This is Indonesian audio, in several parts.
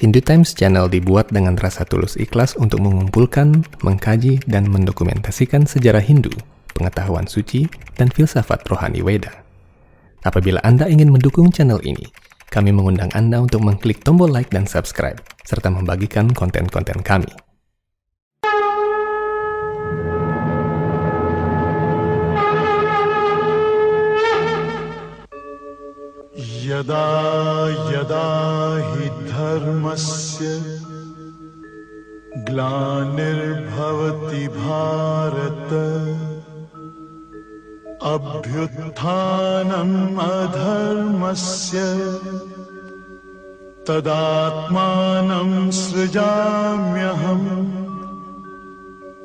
Hindu Times Channel dibuat dengan rasa tulus ikhlas untuk mengumpulkan, mengkaji, dan mendokumentasikan sejarah Hindu, pengetahuan suci, dan filsafat rohani Weda. Apabila Anda ingin mendukung channel ini, kami mengundang Anda untuk mengklik tombol like dan subscribe, serta membagikan konten-konten kami. यदा यदा हि धर्मस्य ग्लानिर्भवति भारत अभ्युत्थानम् अधर्मस्य तदात्मानं सृजाम्यहम्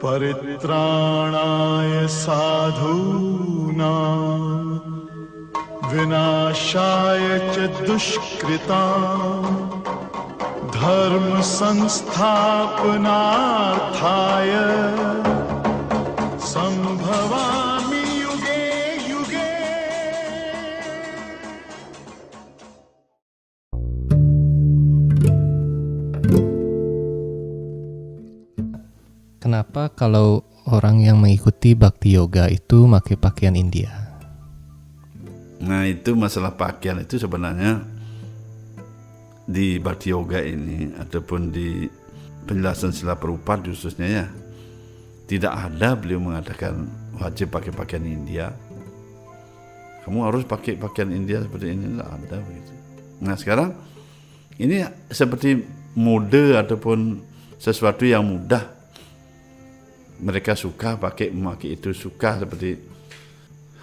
परित्राणाय साधूनां विनाशाय च दुष्कृतां धर्म संस्थापनार्थाय संभवामि युगे युगे. Kenapa kalau orang yang mengikuti Bhakti Yoga itu pakai pakaian India? Nah, itu masalah pakaian itu sebenarnya di Bhakti Yoga ini ataupun di penjelasan Srila Prabhupada khususnya ya, tidak ada beliau mengatakan wajib pakai pakaian India. Kamu harus pakai pakaian India seperti ini, tidak ada begitu. Nah, sekarang ini seperti mode ataupun sesuatu yang mudah. Mereka suka memakai itu, suka seperti.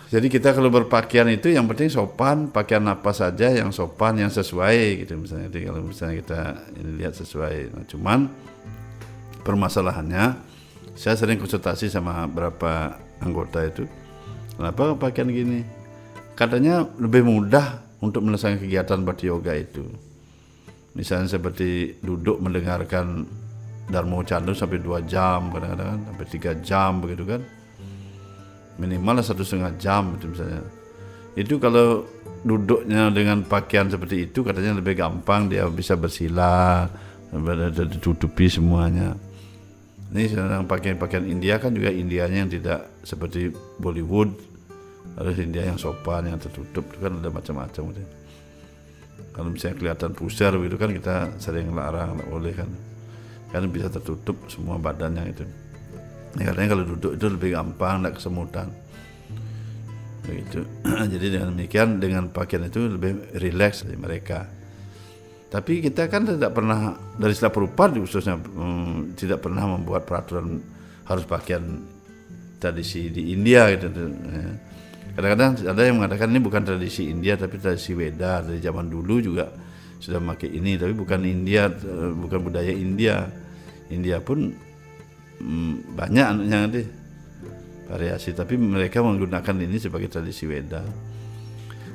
Jadi kita kalau berpakaian itu yang penting sopan, pakaian apa saja yang sopan, yang sesuai gitu misalnya. Jadi kalau misalnya kita lihat sesuai. Nah, cuman permasalahannya, saya sering konsultasi sama beberapa anggota itu, kenapa pakaian gini? Katanya lebih mudah untuk menyelesaikan kegiatan Bhakti Yoga itu. Misalnya seperti duduk mendengarkan Dharma Candu sampai 2 jam, kadang-kadang sampai 3 jam begitu kan. Minimal 1,5 jam itu misalnya. Itu kalau duduknya dengan pakaian seperti itu katanya lebih gampang, dia bisa bersila, ditutupi semuanya. Ini sedang pakaian India kan juga Indianya yang tidak seperti Bollywood, harus India yang sopan, yang tertutup, itu kan ada macam-macam. Kalau misalnya kelihatan pusar begitu kan kita sering larang, tidak boleh kan bisa tertutup semua badannya itu. Katanya kalau duduk itu lebih gampang, tidak kesemutan. Begitu. Jadi dengan demikian, dengan pakaian itu lebih rileks dari mereka. Tapi kita kan tidak pernah, dari Srila Prabhupada khususnya, tidak pernah membuat peraturan harus pakaian tradisi di India gitu. Kadang-kadang ada yang mengatakan ini bukan tradisi India tapi tradisi Weda, dari zaman dulu juga sudah memakai ini, tapi bukan India, bukan budaya India. India pun banyak yang nanti variasi, tapi mereka menggunakan ini sebagai tradisi Weda.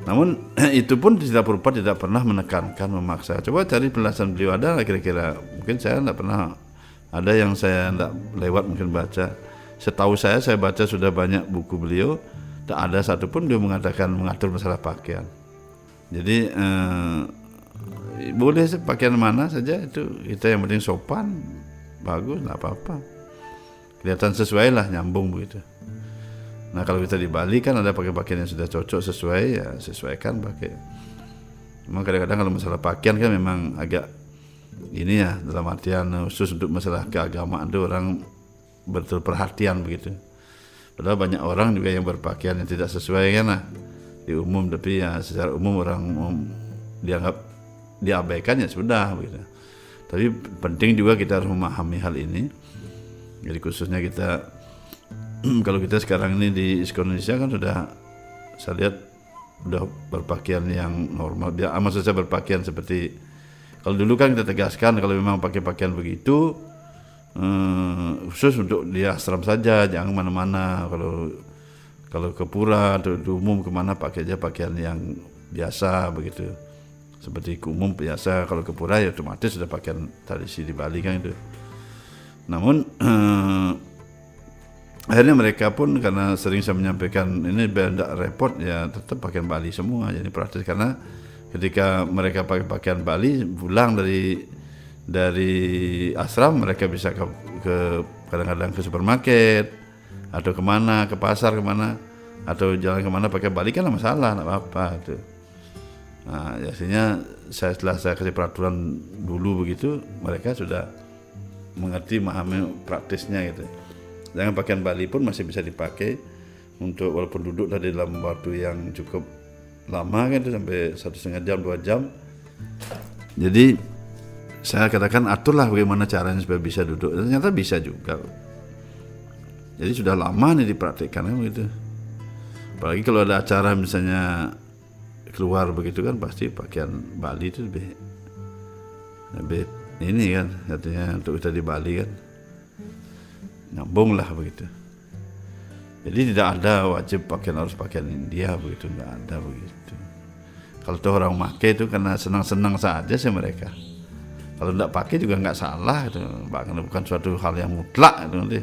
Namun itu pun Srila Prabhupada tidak pernah menekankan, memaksa. Coba cari penjelasan beliau, ada kira-kira, mungkin saya tidak pernah, ada yang saya tidak lewat mungkin baca. Setahu saya baca sudah banyak buku beliau, tak ada satupun dia mengatakan mengatur masalah pakaian. Jadi boleh pakaian mana saja itu, kita yang penting sopan, bagus, tidak apa-apa. Kelihatan sesuai lah, nyambung begitu. Nah, kalau kita di Bali kan ada pakaian yang sudah cocok sesuai, ya sesuaikan pakai. Memang kadang-kadang kalau masalah pakaian kan memang agak ini ya, dalam artian khusus untuk masalah keagamaan itu orang betul perhatian begitu. Padahal banyak orang juga yang berpakaian yang tidak sesuai kan lah di umum, tapi ya secara umum orang dianggap diabaikan ya sudah begitu. Tapi penting juga kita harus memahami hal ini. Jadi khususnya kita, kalau kita sekarang ini di Indonesia kan sudah, saya lihat sudah berpakaian yang normal. Maksud saya berpakaian seperti, kalau dulu kan kita tegaskan kalau memang pakai pakaian begitu, khusus untuk di ashram saja, jangan mana-mana. Kalau ke pura atau di umum kemana pakai aja pakaian yang biasa begitu. Seperti ke umum biasa, kalau ke pura ya otomatis sudah pakaian tradisi di Bali kan itu. Namun akhirnya mereka pun karena sering saya menyampaikan ini biar tidak repot ya tetap pakaian Bali semua, jadi praktis. Karena ketika mereka pakai pakaian Bali pulang dari dari asram mereka bisa ke kadang-kadang ke supermarket atau kemana, ke pasar kemana, atau jalan kemana pakai balik kan nggak masalah, nggak apa-apa itu. Nah, biasanya setelah saya kasih peraturan dulu begitu, mereka sudah mengerti, memahami praktisnya gitu. Jangan pakaian Bali pun masih bisa dipakai untuk walaupun duduk di dalam waktu yang cukup lama kan itu sampai 1,5 jam 2 jam. Jadi saya katakan aturlah bagaimana caranya supaya bisa duduk. Dan ternyata bisa juga. Jadi sudah lama nih dipraktikkan kan begitu. Apalagi kalau ada acara misalnya keluar begitu kan pasti pakaian Bali itu lebih ini kan artinya untuk kita di Bali kan nyambung lah begitu. Jadi tidak ada wajib harus pakaian India begitu, nggak ada begitu. Kalau tuh orang pakai itu karena senang-senang saja sih mereka. Kalau tidak pakai juga nggak salah itu, bahkan bukan suatu hal yang mutlak itu nanti.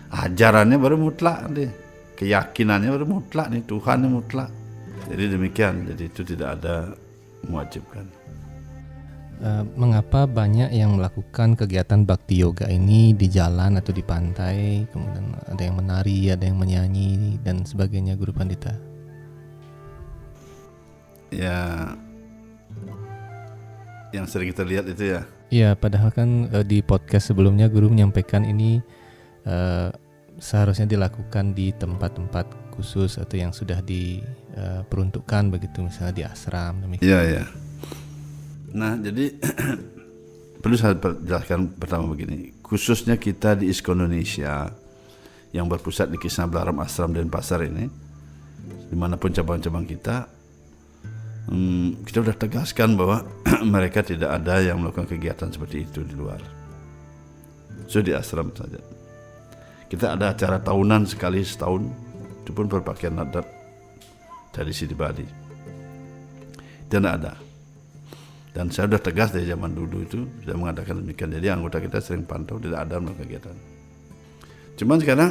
Ajarannya baru mutlak nanti, keyakinannya baru mutlak nih, Tuhan yang mutlak. Jadi demikian, jadi itu tidak ada mewajibkan. Mengapa banyak yang melakukan kegiatan bakti yoga ini di jalan atau di pantai, kemudian ada yang menari, ada yang menyanyi dan sebagainya, Guru Pandita? Ya, yang sering kita lihat itu ya. Iya, padahal kan di podcast sebelumnya Guru menyampaikan ini seharusnya dilakukan di tempat-tempat khusus atau yang sudah diperuntukkan begitu, misalnya di ashram demikian. Iya, iya. Nah, jadi perlu saya jelaskan pertama begini, khususnya kita di ISKCON Indonesia yang berpusat di Krishna Balaram Ashram Denpasar ini, dimanapun cabang-cabang kita sudah tegaskan bahwa mereka tidak ada yang melakukan kegiatan seperti itu di luar. So di ashram saja. Kita ada acara tahunan sekali setahun, itu pun berpakaian adat tradisi di Bali. Dan ada. Dan saya sudah tegas dari zaman dulu itu sudah mengatakan demikian. Jadi anggota kita sering pantau tidak ada melakukan kegiatan. Cuman sekarang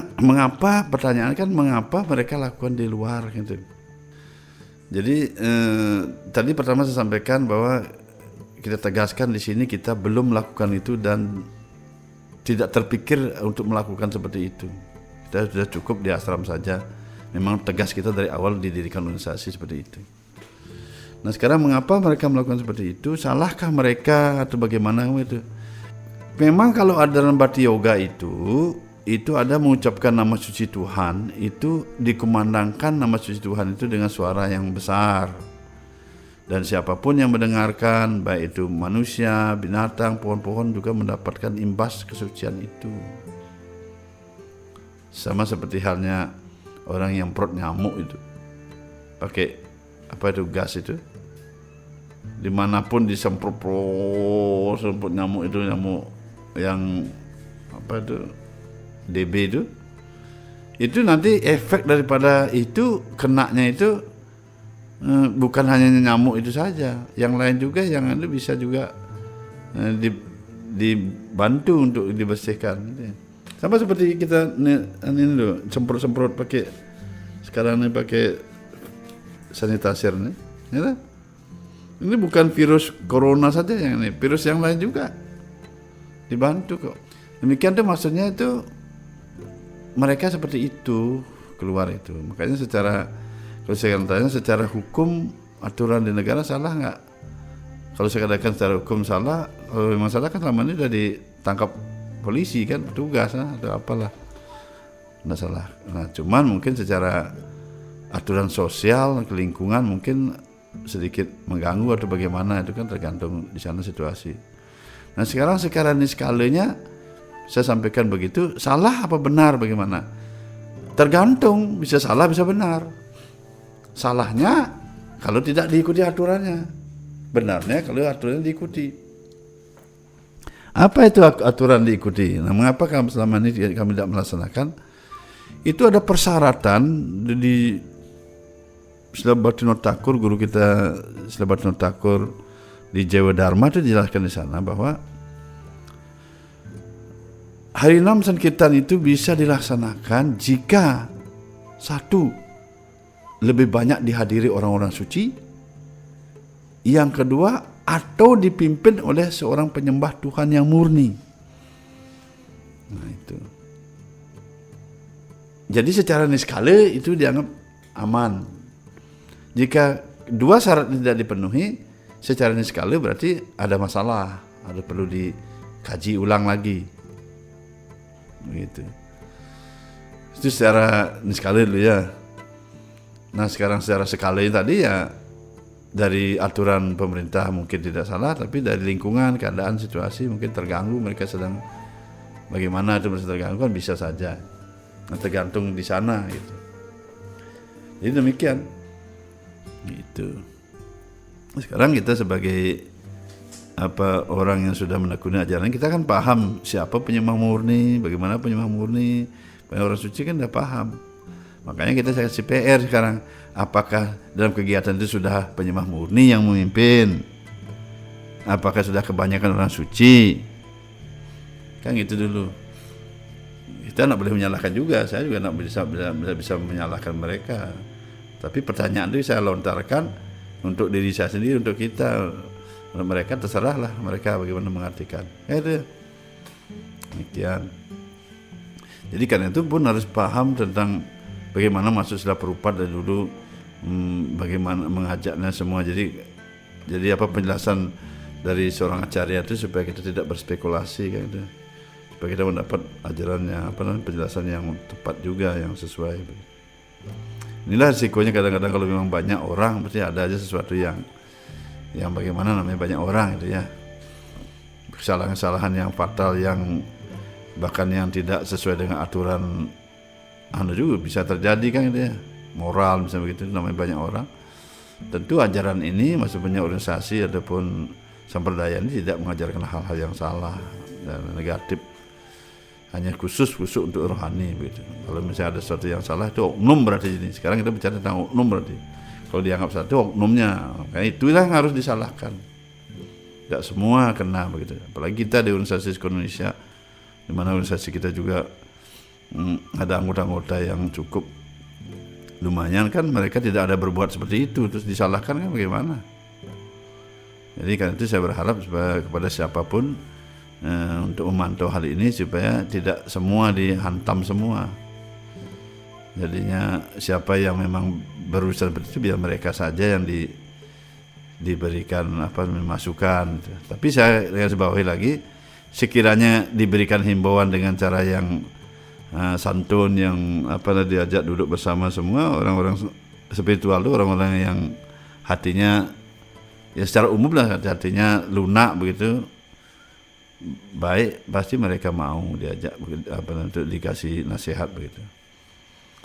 pertanyaan kan mengapa mereka lakukan di luar gitu. Jadi tadi pertama saya sampaikan bahwa kita tegaskan di sini kita belum melakukan itu dan tidak terpikir untuk melakukan seperti itu. Kita sudah cukup di ashram saja. Memang tegas kita dari awal didirikan organisasi seperti itu. Nah sekarang mengapa mereka melakukan seperti itu? Salahkah mereka atau bagaimana itu? Memang kalau ada bakti yoga itu ada mengucapkan nama suci Tuhan, itu dikumandangkan nama suci Tuhan itu dengan suara yang besar. Dan siapapun yang mendengarkan, baik itu manusia, binatang, pohon-pohon juga mendapatkan imbas kesucian itu. Sama seperti halnya orang yang perut nyamuk itu, pakai gas itu, dimanapun disemprot nyamuk itu, nyamuk yang DB itu nanti efek daripada itu kenanya itu bukan hanya nyamuk itu saja, yang lain juga yang itu bisa juga dibantu untuk dibersihkan. Sama seperti kita ini loh, semprot pakai sekarang ini pakai sanitizer nih, ya. Ini bukan virus corona saja yang ini, virus yang lain juga dibantu kok. Demikian tuh maksudnya itu mereka seperti itu keluar itu. Makanya kalau saya tanya secara hukum aturan di negara salah nggak? Kalau saya katakan secara hukum salah, kalau memang salah kan selama ini sudah ditangkap polisi kan, petugas atau apalah, nggak salah. Nah cuman mungkin secara aturan sosial, lingkungan mungkin sedikit mengganggu atau bagaimana, itu kan tergantung di sana situasi. Nah sekarang ini skalanya saya sampaikan begitu, salah apa benar bagaimana? Tergantung, bisa salah bisa benar. Salahnya kalau tidak diikuti aturannya, benarnya kalau aturannya diikuti. Apa itu aturan diikuti? Nah mengapa selama ini kami tidak melaksanakan? Itu ada persyaratan di Sila Bhatino Thakur, guru kita Sila Bhatino Thakur di Jawa Dharma itu dijelaskan di sana bahwa Harinam Sankirtan itu bisa dilaksanakan jika satu, lebih banyak dihadiri orang-orang suci, yang kedua atau dipimpin oleh seorang penyembah Tuhan yang murni. Nah itu. Jadi secara niskala itu dianggap aman. Jika dua syarat tidak dipenuhi, secara niskala berarti ada masalah, ada perlu dikaji ulang lagi. Begitu. Itu secara niskala dulu ya. Nah sekarang secara skala tadi ya, dari aturan pemerintah mungkin tidak salah, tapi dari lingkungan, keadaan, situasi mungkin terganggu, mereka sedang bagaimana itu merasa terganggu kan bisa saja. Nah, tergantung di sana gitu. Jadi demikian. Gitu. Sekarang kita sebagai orang yang sudah menekuni ajaran, kita kan paham siapa penyembah murni, bagaimana penyembah murni. Banyak orang suci kan udah paham. Makanya kita kasih PR sekarang, apakah dalam kegiatan itu sudah penyembah murni yang memimpin? Apakah sudah kebanyakan orang suci? Kan gitu dulu. Kita tidak boleh menyalahkan juga, saya juga tidak bisa menyalahkan mereka. Tapi pertanyaan itu saya lontarkan untuk diri saya sendiri, untuk kita. Untuk mereka terserahlah mereka bagaimana mengartikan. Itu. Demikian. Jadi karena itu pun harus paham tentang bagaimana masuk Sila Prabhupada dari dulu, bagaimana mengajaknya semua. Jadi apa penjelasan dari seorang acarya itu supaya kita tidak berspekulasi kan itu. Supaya kita mendapat ajaran yang penjelasan yang tepat juga, yang sesuai. Inilah risikonya kadang-kadang kalau memang banyak orang, pasti ada aja sesuatu yang bagaimana namanya banyak orang itu ya. Kesalahan-kesalahan yang fatal, yang bahkan yang tidak sesuai dengan aturan juga bisa terjadi kan itu ya. Moral misalnya begitu, namanya banyak orang. Tentu ajaran ini, maksudnya organisasi ataupun samperdaya ini tidak mengajarkan hal-hal yang salah dan negatif. Hanya khusus untuk rohani begitu. Kalau misalnya ada sesuatu yang salah itu oknum berarti ini. Sekarang kita bicara tentang oknum berarti. Kalau dianggap satu oknumnya, karena itulah yang harus disalahkan. Tidak semua kena begitu. Apalagi kita di organisasi Indonesia, di mana organisasi kita juga ada anggota-anggota yang cukup lumayan kan, mereka tidak ada berbuat seperti itu terus disalahkan kan bagaimana. Jadi karena itu saya berharap kepada siapapun untuk memantau hal ini supaya tidak semua dihantam semua. Jadinya siapa yang memang berurusan seperti itu biar mereka saja yang diberikan masukan. Tapi saya garis bawahi lagi, sekiranya diberikan himbauan dengan cara yang santun, yang diajak duduk bersama semua orang-orang spiritual itu, orang-orang yang hatinya ya secara umum lah hatinya lunak begitu, baik, pasti mereka mau diajak untuk dikasih nasihat begitu.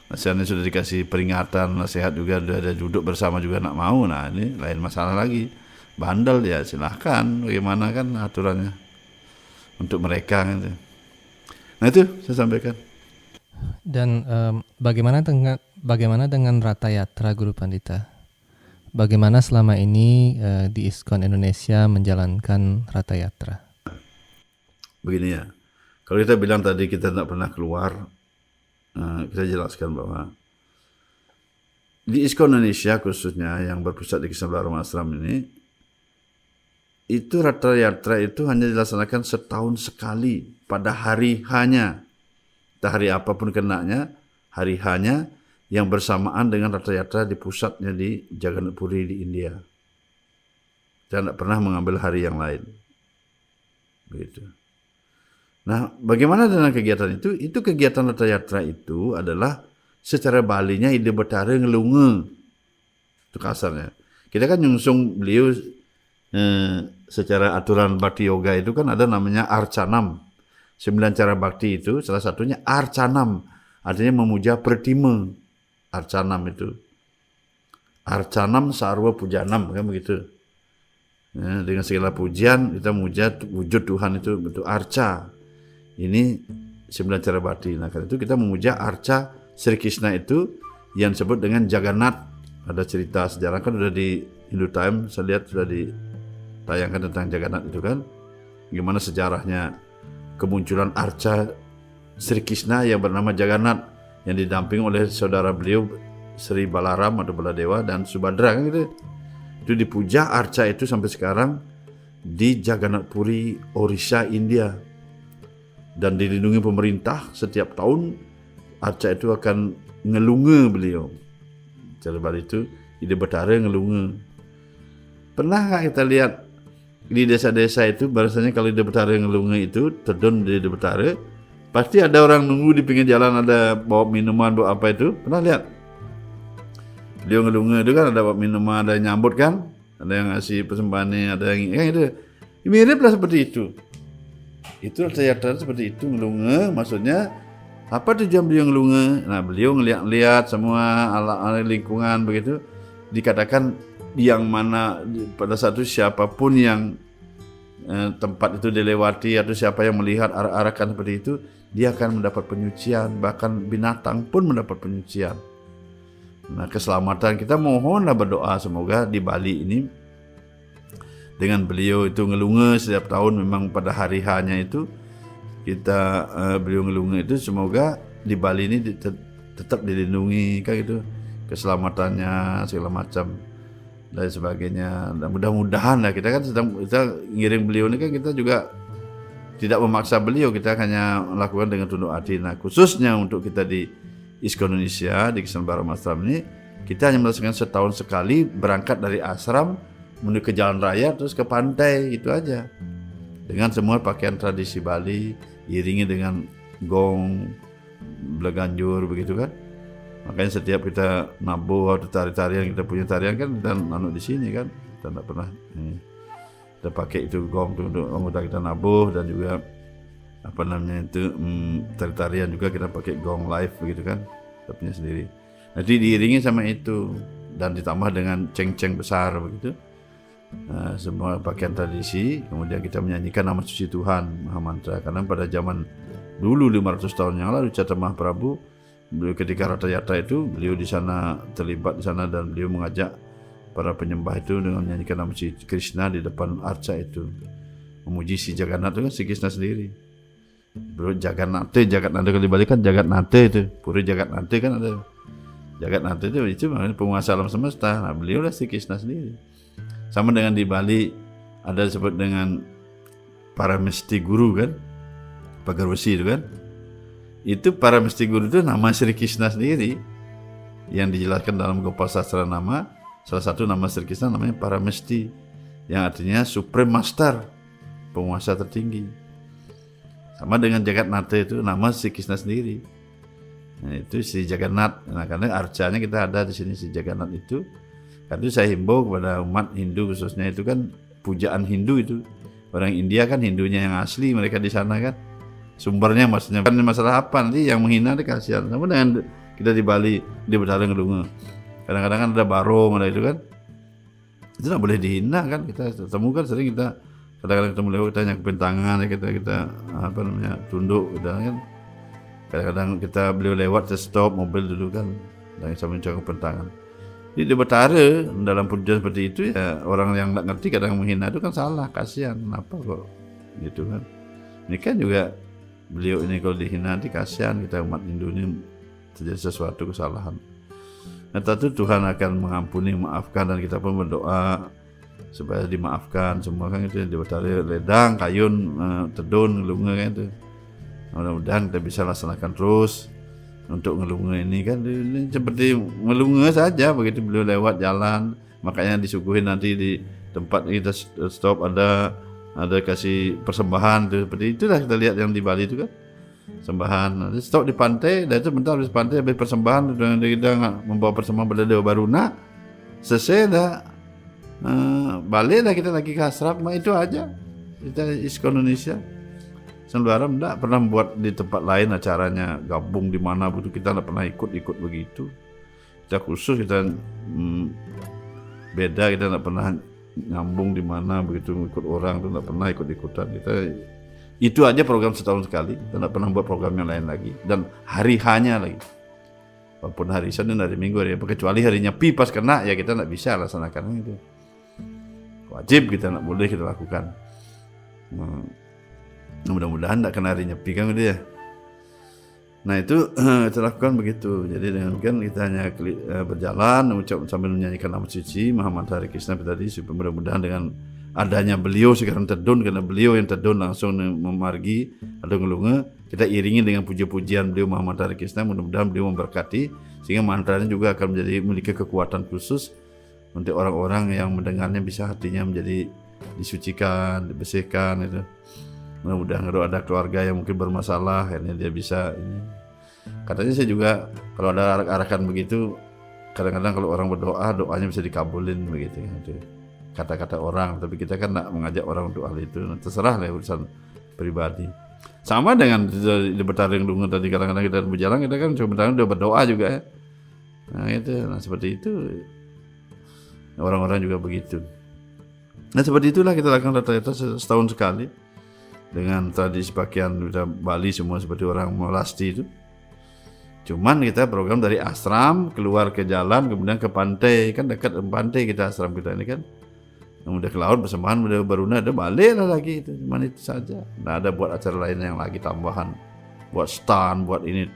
Nasihatnya sudah dikasih peringatan, nasihat juga sudah ada duduk bersama juga nak mau. Nah ini lain masalah lagi. Bandel ya silahkan, bagaimana kan aturannya untuk mereka gitu. Nah itu saya sampaikan. Dan bagaimana dengan Rata Yatra Guru Pandita? Bagaimana selama ini di ISKCON Indonesia menjalankan Rata Yatra? Begini ya, kalau kita bilang tadi kita tidak pernah keluar, kita jelaskan bahwa di ISKCON Indonesia khususnya yang berpusat di Kisah Baru Asram ini, itu Rata Yatra itu hanya dilaksanakan setahun sekali pada hari hanya. Hari apapun kenanya, hari hanya yang bersamaan dengan Rata Yatra di pusatnya di Jagannath Puri di India. Saya tidak pernah mengambil hari yang lain. Begitu. Nah, bagaimana dengan kegiatan itu? Itu kegiatan Rata Yatra itu adalah secara Balinya ide betara ngelunge. Itu kasarnya. Kita kan nyungsung beliau secara aturan Bhakti Yoga itu kan ada namanya Arcanam. 9 cara bakti itu salah satunya Arcanam, artinya memuja Pratima. Arcanam itu. Arcanam sarwa pujanam kan begitu. Ya, dengan segala pujian kita memuja wujud Tuhan itu bentuk arca. Ini 9 cara bakti. Nah, karena itu kita memuja arca Sri Krishna itu yang disebut dengan Jagannath. Ada cerita sejarah kan sudah di Hindu Time, saya lihat sudah ditayangkan tentang Jagannath itu kan. Gimana sejarahnya kemunculan arca Sri Krishna yang bernama Jagannath yang didampingi oleh saudara beliau Sri Balaram atau Baladewa dan Subhadra kan gitu. Itu dipuja arca itu sampai sekarang di Jagannath Puri, Orissa, India, dan dilindungi pemerintah. Setiap tahun arca itu akan ngelunga beliau. Cara Bali itu Ida Betara ngelunga. Pernah nggak kita lihat di desa-desa itu, biasanya kalau Ida Betara ngelunga itu terdun di Ida Betara, pasti ada orang nunggu di pinggir jalan, ada bawa minuman, bawa apa itu. Pernah lihat? Beliau ngelunga itu kan ada bawa minuman, ada yang nyambut kan, ada yang ngasih persembahan, ada yang kan itu. Miriplah seperti itu. Itu teater seperti itu, ngelunga. Maksudnya apa tujuan beliau ngelunga? Nah, beliau ngeliat-liat semua alat lingkungan begitu. Dikatakan yang mana pada satu siapapun yang tempat itu dilewati atau siapa yang melihat arak-arakan seperti itu, dia akan mendapat penyucian. Bahkan binatang pun mendapat penyucian. Nah, keselamatan kita mohonlah berdoa semoga di Bali ini dengan beliau itu ngelunga setiap tahun, memang pada hari H-nya itu kita beliau ngelunga itu, semoga di Bali ini tetap dilindungi kan gitu, keselamatannya segala macam dan sebagainya. Dan mudah-mudahan lah, kita kan kita ngiring beliau ini kan, kita juga tidak memaksa beliau, kita hanya melakukan dengan tunduk hati. Nah, khususnya untuk kita di ISKCON Indonesia di Krishna Bharama Ashram ini, kita hanya melaksanakan setahun sekali, berangkat dari ashram menuju ke jalan raya terus ke pantai, gitu aja, dengan semua pakaian tradisi Bali, iringi dengan gong, belaganjur begitu kan. Makanya setiap kita nabuh atau tarian, kita punya tarian kan kita nanuk di sini kan, kita tidak pernah kita pakai itu gong itu untuk anggota kita nabuh, dan juga apa namanya itu tarian juga kita pakai gong live begitu kan, kita punya sendiri. Nanti diiringi sama itu dan ditambah dengan ceng-ceng besar begitu. Nah, semua pakaian tradisi, kemudian kita menyanyikan nama suci Tuhan, Maha Mantra. Karena pada zaman dulu 500 tahun yang lalu, Catra Mahaprabhu, beliau ketika Ratha Yatra itu, beliau di sana terlibat di sana, dan beliau mengajak para penyembah itu dengan menyanyikan nama suci Krishna di depan arca itu, memuji si Jagannath itu kan si Krishna sendiri. Beliau Jagannath kalau dibalikan Jagannath itu, Puri Jagannath kan ada. Jagannath itu maknanya penguasa alam semesta. Nah, beliau lah si Krishna sendiri. Sama dengan di Bali ada disebut dengan Paramesti Guru kan, Pagarwesi itu kan. Itu Paramesti Guru itu nama Sri Krishna sendiri yang dijelaskan dalam Gopal Sastra Nama. Salah satu nama Sri Krishna namanya Paramesti, yang artinya Supreme Master, penguasa tertinggi. Sama dengan Jagannath itu nama Sri Krishna sendiri. Nah, itu si Jagannath. Nah, karena arcanya kita ada di sini si Jagannath itu. Karena itu saya himbau kepada umat Hindu khususnya, itu kan pujaan Hindu itu. Orang India kan Hindunya yang asli, mereka di sana kan. Sumbernya maksudnya kan masalah apa, nanti yang menghina dia kasihan. Sama dengan kita di Bali, di Betara Ngelunga. Kadang-kadang kan ada barong, ada itu kan. Itu tidak boleh dihina kan, kita temukan sering kita kadang-kadang ketemu lewat, kita nyakupin tangan ya, kita apa namanya, tunduk gitu kan. Kadang-kadang kita beliau lewat, saya stop mobil dulu kan, dan sambil nyakupin tangan. Di Betara dalam pujian seperti itu ya, orang yang nggak ngerti kadang menghina itu kan salah, kasihan. Kenapa kok gitu kan? Ini kan juga beliau ini kalau dihina nanti kasihan, kita umat Hindu ini terjadi sesuatu kesalahan. Nah, tentu Tuhan akan mengampuni, maafkan, dan kita pun berdoa supaya dimaafkan semua kan itu. Di Betara ledang, kayun, tedun, ngelunga kan itu. Mudah-mudahan kita bisa laksanakan terus untuk ngelunga ini kan, ini seperti ngelunga saja begitu beliau lewat jalan. Makanya disuguhin nanti di tempat kita stop ada kasih persembahan tuh, seperti itulah kita lihat yang di Bali itu kan, sembahan. Nanti stop di pantai, dan itu bentar habis pantai habis persembahan, dan kita membawa persembahan pada Dewa Baruna, selesai dah, balik dah kita lagi ke asrama. Itu aja kita ISKCON Indonesia. Saudara tidak pernah buat di tempat lain acaranya, gabung di mana begitu, kita tidak pernah ikut begitu. Kita khusus, kita beda, kita tidak pernah nyambung di mana begitu, ikut orang itu tidak pernah ikut-ikutan. Kita itu aja program setahun sekali, kita tidak pernah buat program yang lain lagi, dan hari hanya lagi. Walaupun hari Senin, hari Minggu, hari apa, kecuali harinya pi pas kena ya kita tidak bisa laksanakan itu. Wajib kita tidak boleh kita lakukan. Mudah-mudahan tidak kena hari nyepi kan gitu ya. Nah itu kita lakukan begitu. Jadi dengan kan kita hanya berjalan, mengucap sambil menyanyikan nama suci Maha Mantra Hari Krishna tadi, supaya mudah-mudahan dengan adanya beliau sekarang terdun, karena beliau yang terdun langsung memargi atau ngelunge, kita iringi dengan puji-pujian beliau Muhammad Tariq Krishna, mudah-mudahan beliau memberkati sehingga mantranya juga akan memiliki kekuatan khusus untuk orang-orang yang mendengarnya bisa hatinya menjadi disucikan, dibersihkan itu. Mudah-mudahan kalau ada keluarga yang mungkin bermasalah akhirnya dia bisa ini. Katanya saya juga kalau ada arak-arakan begitu, kadang-kadang kalau orang berdoa, doanya bisa dikabulin begitu. Kata-kata orang, tapi kita kan nak mengajak orang untuk hal itu. Terserah lah urusan pribadi. Sama dengan di Betara yang Lunga tadi, kadang-kadang kita berjalan, kita kan sebenarnya udah berdoa juga ya. Nah seperti itu. Orang-orang juga begitu. Nah seperti itulah kita lakukan rata-rata setahun sekali. Dengan tradisi pakaian Bali semua seperti orang Melasti itu. Cuman kita program dari ashram keluar ke jalan, kemudian ke pantai, kan dekat pantai kita ashram kita ini kan. Udah ke laut bersamaan, udah beruna, ada balik lah lagi itu, cuman itu saja. Nggak ada buat acara lain yang lagi tambahan, buat stand, buat ini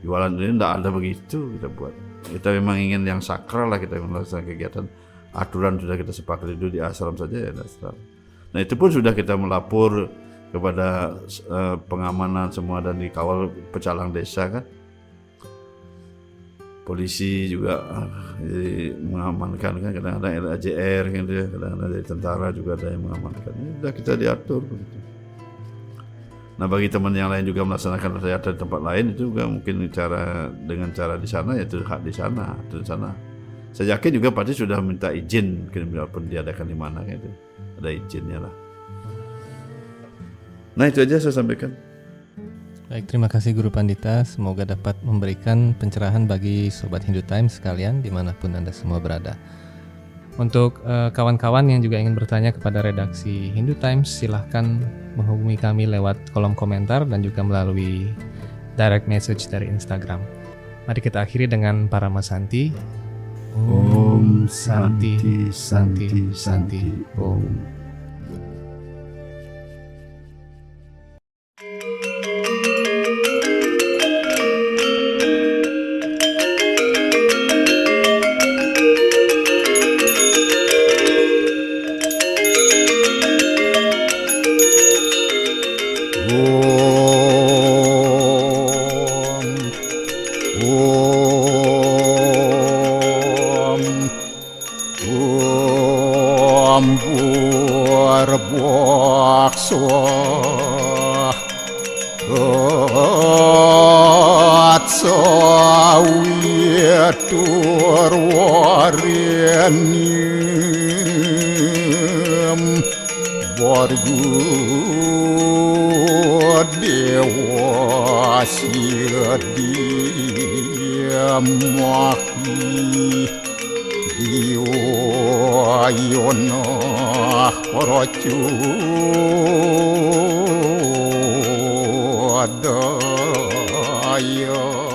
jualan ini, nggak ada begitu kita buat. Kita memang ingin yang sakral lah, kita melaksanakan kegiatan. Aturan sudah kita sepakati dulu di ashram saja ya ashram. Nah itu pun sudah kita melapor kepada pengamanan semua dan dikawal pecalang desa kan. Polisi juga jadi mengamankan kan, kadang-kadang LAJR kan dia, kadang-kadang dari tentara juga ada yang mengamankan. Ini sudah kita diatur begitu. Nah bagi teman yang lain juga melaksanakan rayaan di tempat lain itu juga mungkin dengan cara di sana yaitu hak di sana, di sana. Saya yakin juga pasti sudah minta izin, walaupun diadakan di mana kan itu ada izinnya lah. Nah itu aja saya sampaikan. Baik, terima kasih Guru Pandita. Semoga dapat memberikan pencerahan bagi Sobat Hindu Times sekalian dimanapun Anda semua berada. Untuk kawan-kawan yang juga ingin bertanya kepada redaksi Hindu Times, silahkan menghubungi kami lewat kolom komentar dan juga melalui direct message dari Instagram. Mari kita akhiri dengan Parama Santi. Om Santi, Santi, Santi, Om. Adaya